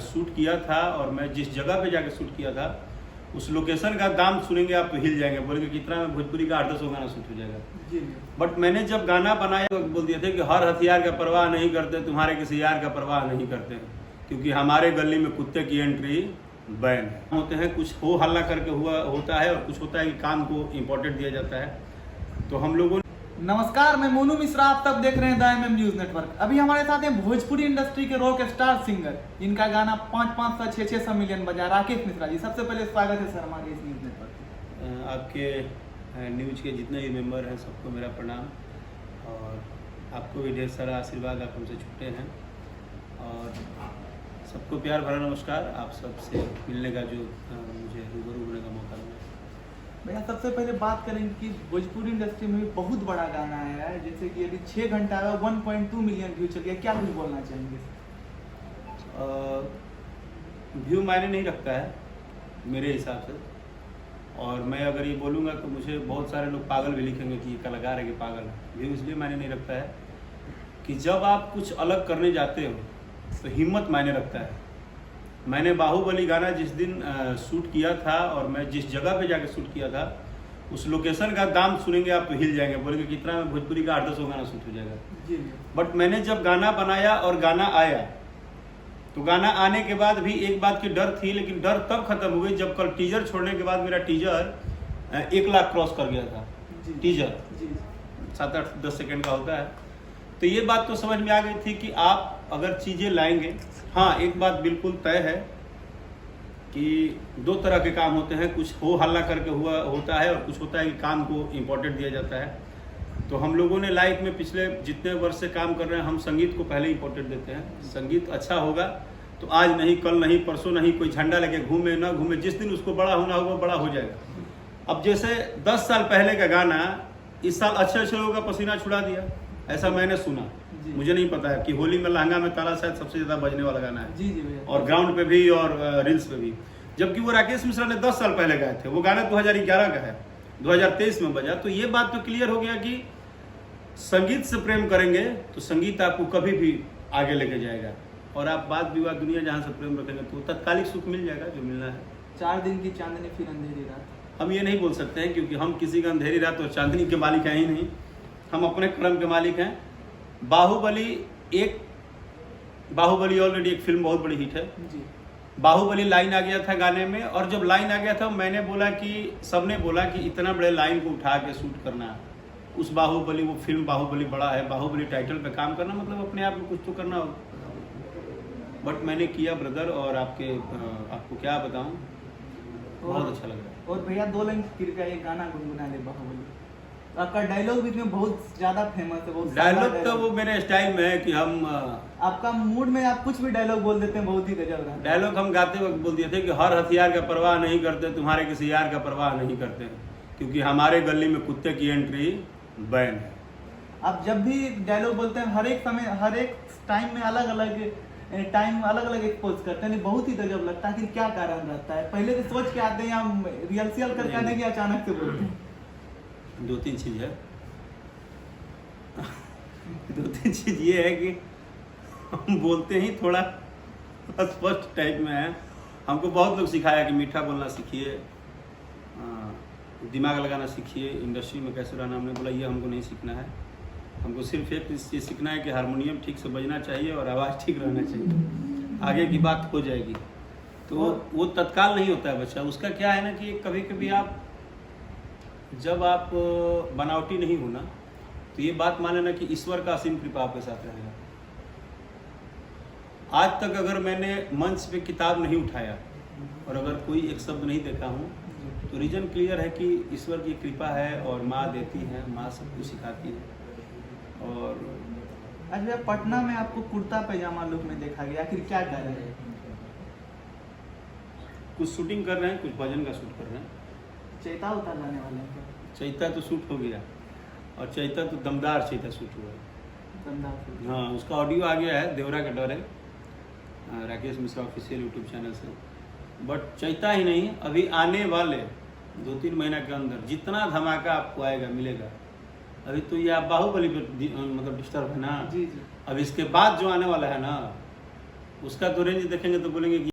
Shoot किया था और मैं जिस जगह पे जाके शूट किया था उस लोकेशन का दाम सुनेंगे आप तो हिल जाएंगे, बोलेंगे कितना में भोजपुरी का 800 गाना शूट हो जाएगा। बट मैंने जब गाना बनाया तो बोल दिए थे कि हर हथियार का परवाह नहीं करते, तुम्हारे किसी यार का परवाह नहीं करते, क्योंकि हमारे गली में कुत्ते की एंट्री बैन है। होते हैं कुछ हो हल्ला करके हुआ होता है और कुछ होता है कि काम को इम्पोर्टेंट दिया जाता है। तो हम लोगों नमस्कार, मैं मोनू मिश्रा, आप तब देख रहे हैं द MM न्यूज नेटवर्क। अभी हमारे साथ हैं भोजपुरी इंडस्ट्री के रॉक स्टार सिंगर, जिनका गाना 500 600 मिलियन बजा, राकेश मिश्रा जी। सबसे पहले स्वागत है सर हमारे इस न्यूज नेटवर्क। आपके न्यूज के जितने भी मेंबर हैं सबको मेरा प्रणाम, और आपको भी ढेर सारा आशीर्वाद आप हमसे छूटे हैं, और सबको प्यार भरा नमस्कार। आप सबसे मिलने का जो मुझे रूबरू होने का मौका मिला। भैया सबसे पहले बात करेंगे कि भोजपुरी इंडस्ट्री में भी बहुत बड़ा गाना आया है, जैसे कि अभी 6 घंटा 1.2 मिलियन व्यू चल गया, क्या कुछ बोलना चाहेंगे? व्यू मायने नहीं रखता है मेरे हिसाब से, और मैं अगर ये बोलूँगा तो मुझे बहुत सारे लोग पागल भी लिखेंगे कि ये कलाकार है कि पागल है। व्यू इसलिए मायने नहीं रखता है कि जब आप कुछ अलग करने जाते हो तो हिम्मत मायने रखता है। मैंने बाहुबली गाना जिस दिन शूट किया था और मैं जिस जगह पे जाके शूट किया था उस लोकेशन का दाम सुनेंगे आप तो हिल जाएंगे, बोलेंगे कितना में भोजपुरी का 800 गाना शूट हो जाएगा। बट मैंने जब गाना बनाया और गाना आया तो गाना आने के बाद भी एक बात की डर थी, लेकिन डर तब खत्म हो गई जब कल टीजर छोड़ने के बाद मेरा टीजर 1 लाख क्रॉस कर गया था। टीजर 7-8-10 सेकेंड का होता है। तो ये बात तो समझ में आ गई थी कि आप अगर चीज़ें लाएंगे। हाँ, एक बात बिल्कुल तय है कि 2 तरह के काम होते हैं, कुछ हो हल्ला करके हुआ होता है और कुछ होता है कि काम को इम्पोर्टेंट दिया जाता है। तो हम लोगों ने लाइफ में पिछले जितने वर्ष से काम कर रहे हैं, हम संगीत को पहले इम्पोर्टेंट देते हैं। संगीत अच्छा होगा तो आज नहीं, कल नहीं, परसों नहीं, कोई झंडा लेके घूमे ना घूमे, जिस दिन उसको बड़ा होना होगा बड़ा हो जाएगा। अब जैसे 10 साल पहले का गाना इस साल अच्छे लोगों का पसीना छुड़ा दिया, ऐसा मैंने सुना। मुझे नहीं पता है कि होली में लहंगा में ताला शायद सबसे ज्यादा बजने वाला गाना है। जी और ग्राउंड पे भी और रील्स पे भी, जबकि वो राकेश मिश्रा ने 10 साल पहले गाए थे। वो गाना 2011 का है, 2023 में बजा। तो ये बात तो क्लियर हो गया कि संगीत से प्रेम करेंगे तो संगीत आपको कभी भी आगे लेके जाएगा, और आप बात विवाद दुनिया जहाँ से प्रेम रखेंगे तो तत्कालिक सुख मिल जाएगा जो मिलना है। 4 दिन की चांदनी फिर अंधेरी रात। हम ये नहीं बोल सकते हैं क्योंकि हम किसी का अंधेरी रात और चांदनी के मालिक हैं ही नहीं, हम अपने कर्म के मालिक हैं। बाहुबली ऑलरेडी एक फिल्म बहुत बड़ी हिट है जी। बाहुबली लाइन आ गया था गाने में, और जब लाइन आ गया था मैंने बोला कि सबने बोला कि इतना बड़े लाइन को उठा के शूट करना, उस बाहुबली, वो फिल्म बाहुबली बड़ा है, बाहुबली टाइटल पे काम करना मतलब अपने आप में कुछ तो करना हो। बट मैंने किया ब्रदर, और आपको क्या बताऊं, बहुत अच्छा लग रहा है। और भैया 2 लाइन कृपया ये गाना गुनगुना दे बाहुबली। आपका डायलॉग भी इसमें बहुत ज्यादा फेमस है। बहुत डायलॉग तो वो मेरे स्टाइल में है कि हम आपका मूड में आप कुछ भी डायलॉग बोल देते हैं, बहुत ही गजब रहा। डायलॉग हम गाते वक्त बोल दिए थे कि हर हथियार का परवाह नहीं करते, तुम्हारे किसी यार का परवाह नहीं करते, क्योंकि हमारे गली में कुत्ते की एंट्री बैन है। आप जब भी डायलॉग बोलते हैं हर एक समय, हर एक टाइम में अलग अलग एक्सपोज करते हैं, बहुत ही गजब लगता है। कि क्या कारण रहता है? पहले तो सोच के आते हैं या रिहर्सल करके आने की अचानक से बोलते हैं? 2-3 चीज़ है। 2-3 चीज़ ये है कि हम बोलते ही थोड़ा स्पष्ट टाइप में है। हमको बहुत लोग सिखाया कि मीठा बोलना सीखिए, दिमाग लगाना सीखिए, इंडस्ट्री में कैसे रहना। हमने बोला ये हमको नहीं सीखना है, हमको सिर्फ एक चीज़ सीखना है कि हारमोनियम ठीक से बजना चाहिए और आवाज़ ठीक रहना चाहिए, आगे की बात हो जाएगी। तो वो तत्काल नहीं होता है बच्चा। उसका क्या है ना कि कभी कभी आप जब आप बनावटी नहीं हो ना, तो ये बात मान लेना कि ईश्वर का असीम कृपा आपके साथ रहेगा। आज तक अगर मैंने मंच पे किताब नहीं उठाया और अगर कोई एक शब्द नहीं देखा हूँ तो रीजन क्लियर है कि ईश्वर की कृपा है, और माँ देती है, माँ सब कुछ सिखाती है। और आज भैया पटना में आपको कुर्ता पैजामा लुक में देखा गया, आखिर क्या कर रहे हैं? कुछ शूटिंग कर रहे हैं, कुछ भजन का शूट कर रहे हैं। चैता उतार लाने वाले हैं? चैता तो शूट हो गया, और चैता तो दमदार चैता शूट हुआ है। हाँ, उसका ऑडियो आ गया है, देवरा का डर है, Rakesh Mishra official YouTube channel से। बट चैता ही नहीं, अभी आने वाले 2-3 महीना के अंदर जितना धमाका आपको आएगा मिलेगा। अभी तो ये आप बाहुबली पे मतलब डिस्टर्ब है ना। जी जी। अब इसके बाद जो आने वाला है ना, उसका तो रेंज देखेंगे तो बोलेंगे कि